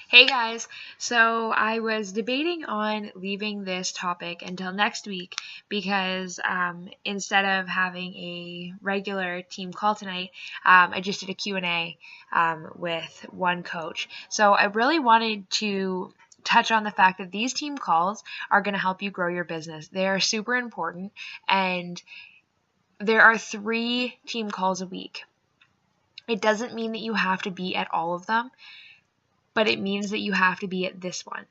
Hey guys, so I was debating on leaving this topic until next week because instead of having a regular team call tonight, I just did a Q&A with one coach. So I really wanted to touch on the fact that these team calls are going to help you grow your business. They are super important, and there are 3 team calls a week. It doesn't mean that you have to be at all of them, but it means that you have to be at this one.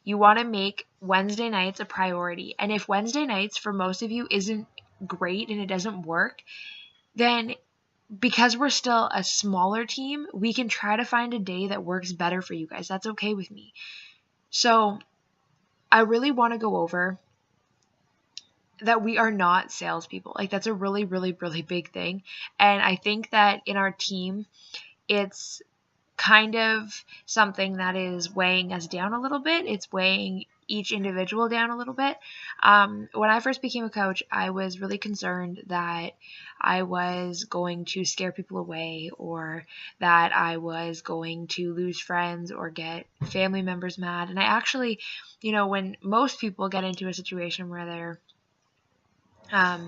You want to make Wednesday nights a priority. And if Wednesday nights for most of you isn't great and it doesn't work, then because we're still a smaller team, we can try to find a day that works better for you guys. That's okay with me. So I really want to go over that we are not salespeople. Like, that's a really, really, really big thing. And I think that in our team, it's kind of something that is weighing us down a little bit. It's weighing each individual down a little bit. When I first became a coach, I was really concerned that I was going to scare people away, or that I was going to lose friends or get family members mad. And I actually, when most people get into a situation where they're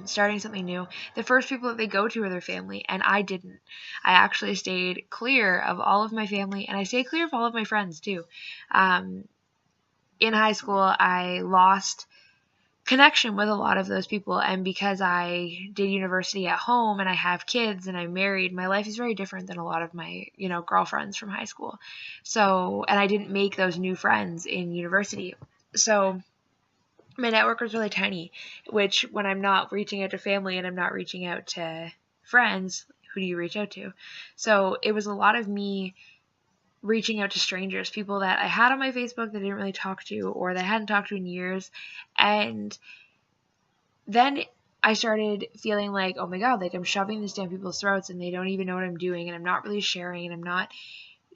starting something new, the first people that they go to are their family, and I didn't. I actually stayed clear of all of my family, and I stayed clear of all of my friends too. In high school, I lost connection with a lot of those people, and because I did university at home and I have kids and I'm married, my life is very different than a lot of my, girlfriends from high school. So, and I didn't make those new friends in university. So my network was really tiny, which when I'm not reaching out to family and I'm not reaching out to friends, who do you reach out to? So it was a lot of me reaching out to strangers, people that I had on my Facebook that I didn't really talk to, or that I hadn't talked to in years. And then I started feeling like, oh my God, like I'm shoving this down people's throats and they don't even know what I'm doing, and I'm not really sharing, and I'm not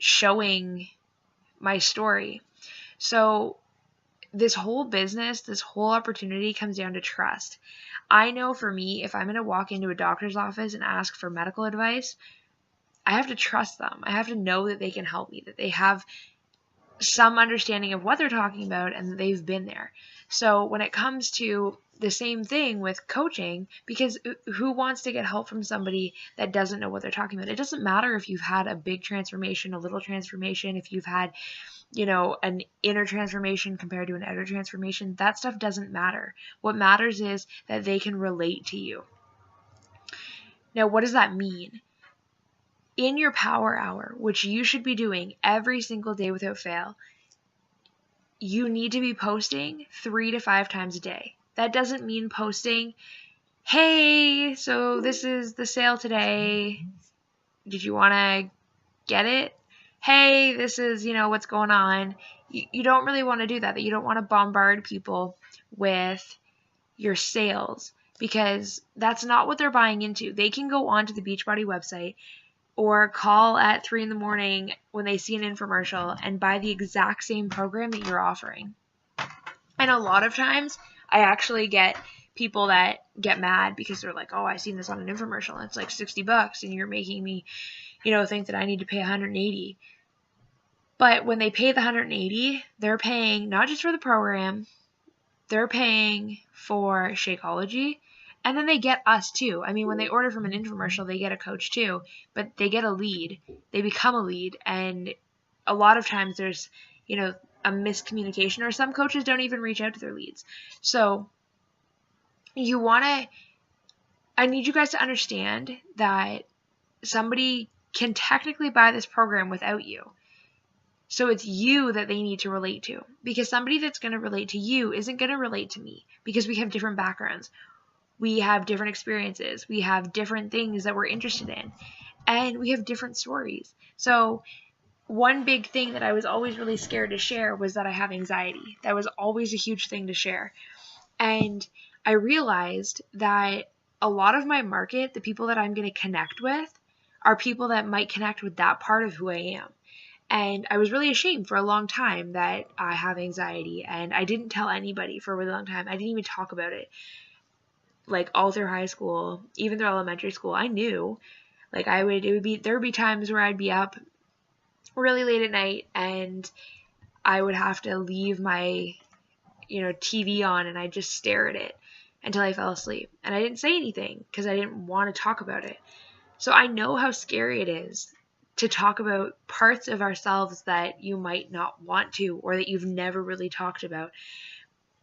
showing my story. So this whole business, this whole opportunity comes down to trust. I know for me, if I'm going to walk into a doctor's office and ask for medical advice, I have to trust them. I have to know that they can help me, that they have some understanding of what they're talking about, and that they've been there. So when it comes to the same thing with coaching, because who wants to get help from somebody that doesn't know what they're talking about? It doesn't matter if you've had a big transformation, a little transformation, if you've had an inner transformation compared to an outer transformation. That stuff doesn't matter. What matters is that they can relate to you. Now, what does that mean? In your power hour, which you should be doing every single day without fail, you need to be posting 3 to 5 times a day. That doesn't mean posting, hey, so this is the sale today. Did you want to get it? Hey, this is, what's going on. You don't really want to do that. You don't want to bombard people with your sales, because that's not what they're buying into. They can go onto the Beachbody website or call at 3 in the morning when they see an infomercial and buy the exact same program that you're offering. And a lot of times I actually get people that get mad because they're like, oh, I seen this on an infomercial and it's like $60 and you're making me think that I need to pay $180. But when they pay the $180, they're paying not just for the program, they're paying for Shakeology, and then they get us too. I mean, when they order from an infomercial, they get a coach too, but they get a lead. They become a lead, and a lot of times there's, a miscommunication, or some coaches don't even reach out to their leads. So I need you guys to understand that somebody can technically buy this program without you. So it's you that they need to relate to, because somebody that's going to relate to you isn't going to relate to me, because we have different backgrounds. We have different experiences. We have different things that we're interested in, and we have different stories. So one big thing that I was always really scared to share was that I have anxiety. That was always a huge thing to share. And I realized that a lot of my market, the people that I'm going to connect with, are people that might connect with that part of who I am. And I was really ashamed for a long time that I have anxiety, and I didn't tell anybody for a really long time. I didn't even talk about it. Like all through high school, even through elementary school, I knew. Like there would be times where I'd be up really late at night, and I would have to leave my, TV on, and I'd just stare at it until I fell asleep. And I didn't say anything because I didn't want to talk about it. So I know how scary it is to talk about parts of ourselves that you might not want to, or that you've never really talked about.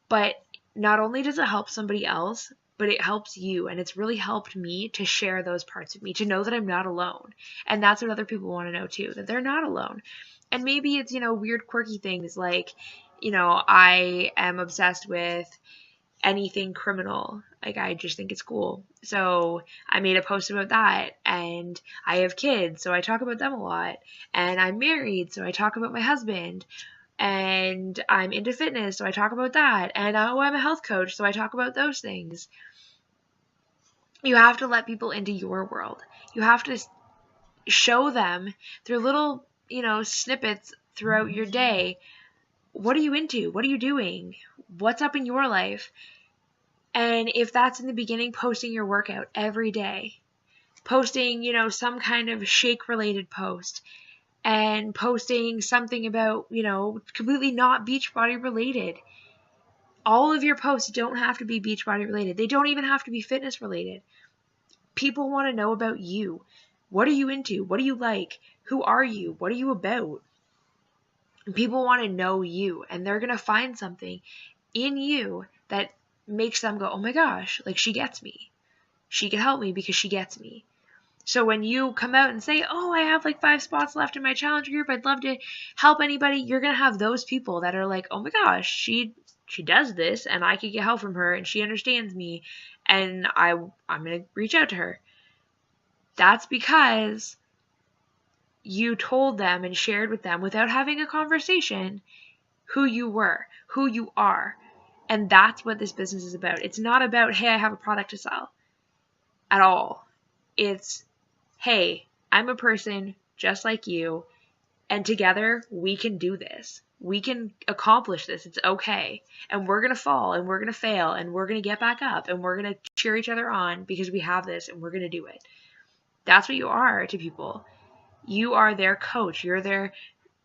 But not only does it help somebody else, but it helps you. And it's really helped me to share those parts of me, to know that I'm not alone. And that's what other people want to know too, that they're not alone. And maybe it's, weird, quirky things like, I am obsessed with anything criminal. Like, I just think it's cool. So I made a post about that. And I have kids, so I talk about them a lot. And I'm married, so I talk about my husband. And I'm into fitness, so I talk about that. And I'm a health coach, so I talk about those things. You have to let people into your world. You have to show them through little, snippets throughout your day. What are you into? What are you doing? What's up in your life? And if that's in the beginning, posting your workout every day, posting, some kind of shake related post, and posting something about, completely not Beachbody related. All of your posts don't have to be Beachbody related. They don't even have to be fitness related. People want to know about you. What are you into? What do you like? Who are you? What are you about? People want to know you, and they're going to find something in you that makes them go, oh my gosh, like, she gets me. She can help me because she gets me. So when you come out and say, oh, I have like 5 spots left in my challenge group, I'd love to help anybody, you're going to have those people that are like, oh my gosh, she does this, and I could get help from her, and she understands me, and I'm going to reach out to her. That's because you told them and shared with them without having a conversation who you were, who you are. And that's what this business is about. It's not about, hey, I have a product to sell at all. It's, hey, I'm a person just like you, and together we can do this. We can accomplish this. It's okay. And we're going to fall, and we're going to fail, and we're going to get back up, and we're going to cheer each other on because we have this, and we're going to do it. That's what you are to people. You are their coach. You're their,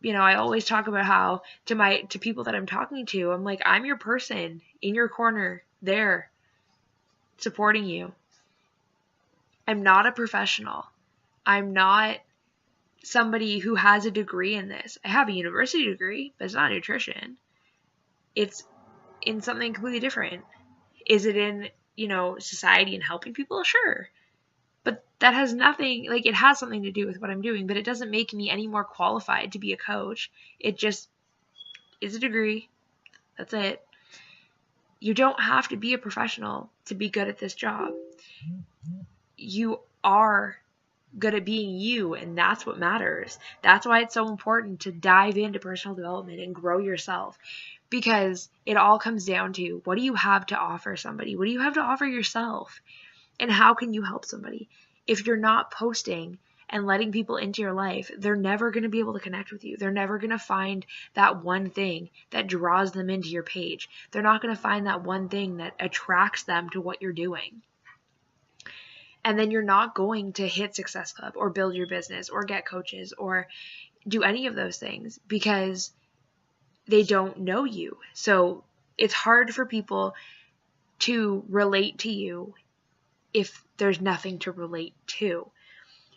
I always talk about how to people that I'm talking to, I'm like, I'm your person in your corner there supporting you. I'm not a professional. I'm not somebody who has a degree in this. I have a university degree, but it's not nutrition. It's in something completely different. Is it in, society and helping people? Sure. But that has nothing, like, it has something to do with what I'm doing, but it doesn't make me any more qualified to be a coach. It just is a degree. That's it. You don't have to be a professional to be good at this job. You are good at being you, and that's what matters. That's why it's so important to dive into personal development and grow yourself, because it all comes down to, what do you have to offer somebody? What do you have to offer yourself? And how can you help somebody? If you're not posting and letting people into your life, they're never going to be able to connect with you. They're never going to find that one thing that draws them into your page. They're not going to find that one thing that attracts them to what you're doing. And then you're not going to hit Success Club or build your business or get coaches or do any of those things because they don't know you. So it's hard for people to relate to you if there's nothing to relate to.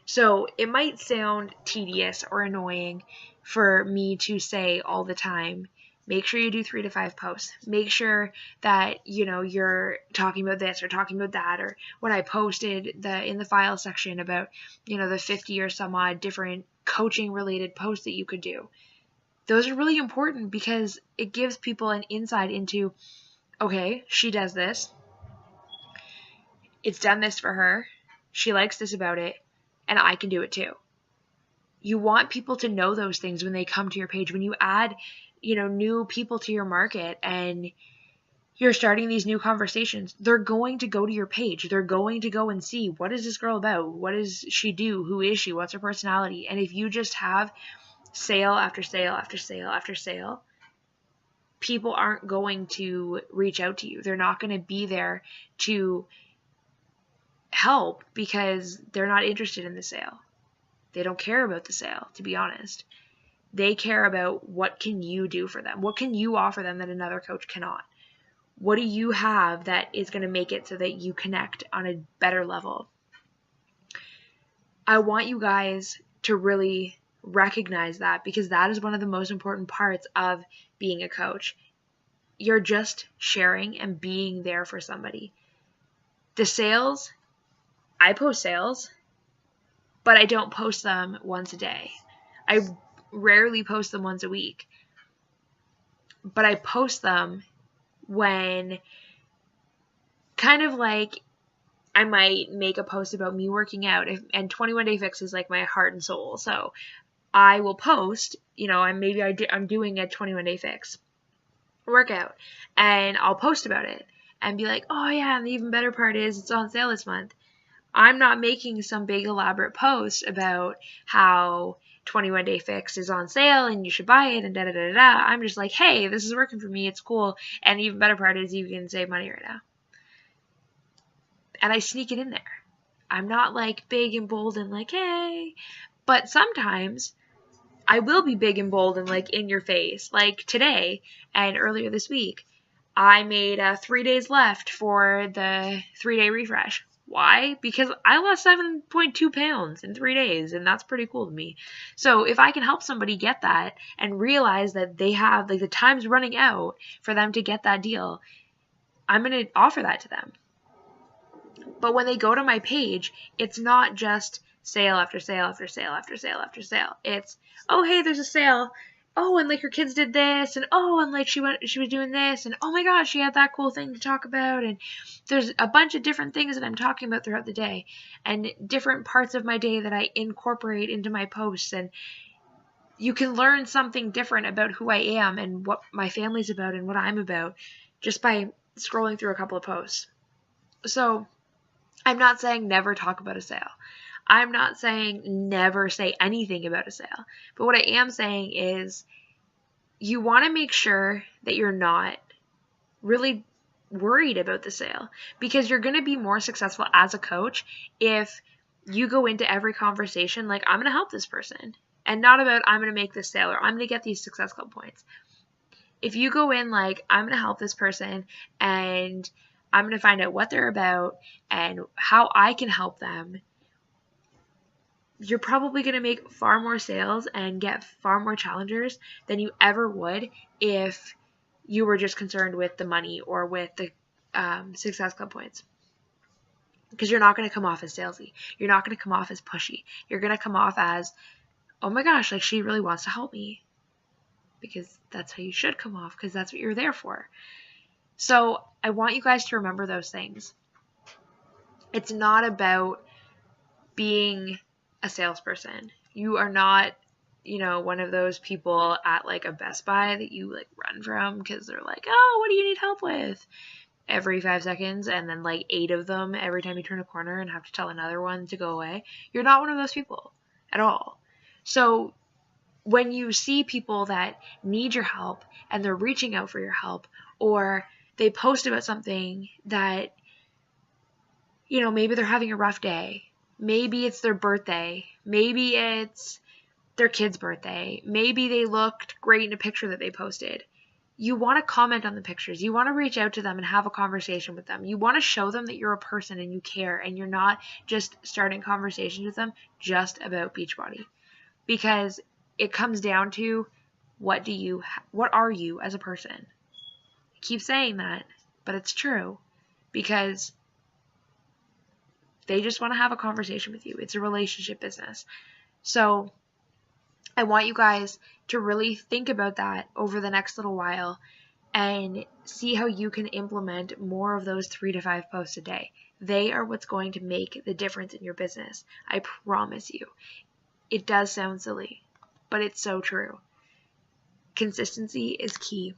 So it might sound tedious or annoying for me to say all the time, make sure you do 3 to 5 posts. Make sure that, you're talking about this or talking about that. Or when I posted in the file section about, the 50 or some odd different coaching related posts that you could do. Those are really important because it gives people an insight into, okay, she does this. It's done this for her. She likes this about it, and I can do it too. You want people to know those things when they come to your page. When you add, new people to your market and you're starting these new conversations, they're going to go to your page. They're going to go and see, what is this girl about? What does she do? Who is she? What's her personality? And if you just have sale after sale after sale after sale, people aren't going to reach out to you. They're not going to be there to help because they're not interested in the sale. They don't care about the sale, to be honest. They care about what can you do for them? What can you offer them that another coach cannot? What do you have that is going to make it so that you connect on a better level? I want you guys to really recognize that, because that is one of the most important parts of being a coach. You're just sharing and being there for somebody. The sales, I post sales, but I don't post them once a day. I rarely post them once a week. But I post them when kind of like I might make a post about me working out, and 21 Day Fix is like my heart and soul. So I will post, I'm doing a 21 Day Fix workout, and I'll post about it and be like, oh yeah, and the even better part is it's on sale this month. I'm not making some big elaborate post about how 21 Day Fix is on sale and you should buy it and da da da da. I'm just like, hey, this is working for me, it's cool, and the even better part is you can save money right now. And I sneak it in there. I'm not like big and bold and like, hey, but sometimes I will be big and bold and like in your face. Like today and earlier this week, I made 3 days left for the 3-day refresh. Why? Because I lost 7.2 pounds in 3 days, and that's pretty cool to me. So if I can help somebody get that and realize that they have, like, the time's running out for them to get that deal, I'm going to offer that to them. But when they go to my page, it's not just sale after sale after sale after sale after sale. It's, oh, hey, there's a sale. Oh, and like her kids did this, and oh, and like she was doing this, and oh my gosh, she had that cool thing to talk about, and there's a bunch of different things that I'm talking about throughout the day, and different parts of my day that I incorporate into my posts, and you can learn something different about who I am and what my family's about and what I'm about just by scrolling through a couple of posts. So I'm not saying never talk about a sale. I'm not saying never say anything about a sale. But what I am saying is you want to make sure that you're not really worried about the sale, because you're going to be more successful as a coach if you go into every conversation like, I'm going to help this person, and not about I'm going to make this sale or I'm going to get these Success Club points. If you go in like, I'm going to help this person and I'm going to find out what they're about and how I can help them, you're probably going to make far more sales and get far more challengers than you ever would if you were just concerned with the money or with the Success Club points. Because you're not going to come off as salesy. You're not going to come off as pushy. You're going to come off as, oh my gosh, like she really wants to help me. Because that's how you should come off, because that's what you're there for. So I want you guys to remember those things. It's not about being a salesperson. You are not, one of those people at like a Best Buy that you like run from because they're like, oh, what do you need help with? Every 5 seconds, and then like 8 of them every time you turn a corner and have to tell another one to go away. You're not one of those people at all. So when you see people that need your help and they're reaching out for your help, or they post about something that, maybe they're having a rough day, maybe it's their birthday, maybe it's their kid's birthday, maybe they looked great in a picture that they posted. You want to comment on the pictures. You want to reach out to them and have a conversation with them. You want to show them that you're a person and you care, and you're not just starting conversations with them just about Beachbody. Because it comes down to, what are you as a person? I keep saying that, but it's true, because they just want to have a conversation with you. It's a relationship business. So I want you guys to really think about that over the next little while and see how you can implement more of those 3 to 5 posts a day. They are what's going to make the difference in your business. I promise you. It does sound silly, but it's so true. Consistency is key.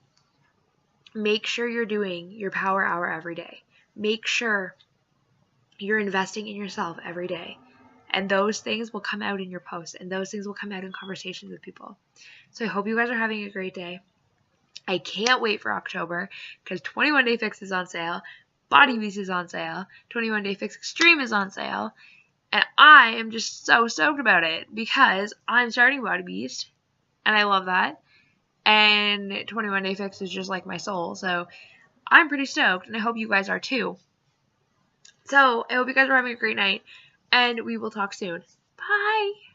Make sure you're doing your power hour every day. Make sure you're investing in yourself every day. And those things will come out in your posts, and those things will come out in conversations with people. So I hope you guys are having a great day. I can't wait for October, because 21 Day Fix is on sale, Body Beast is on sale, 21 Day Fix Extreme is on sale, and I am just so stoked about it, because I'm starting Body Beast, and I love that. And 21 Day Fix is just like my soul. So I'm pretty stoked, and I hope you guys are too. So I hope you guys are having a great night, and we will talk soon. Bye!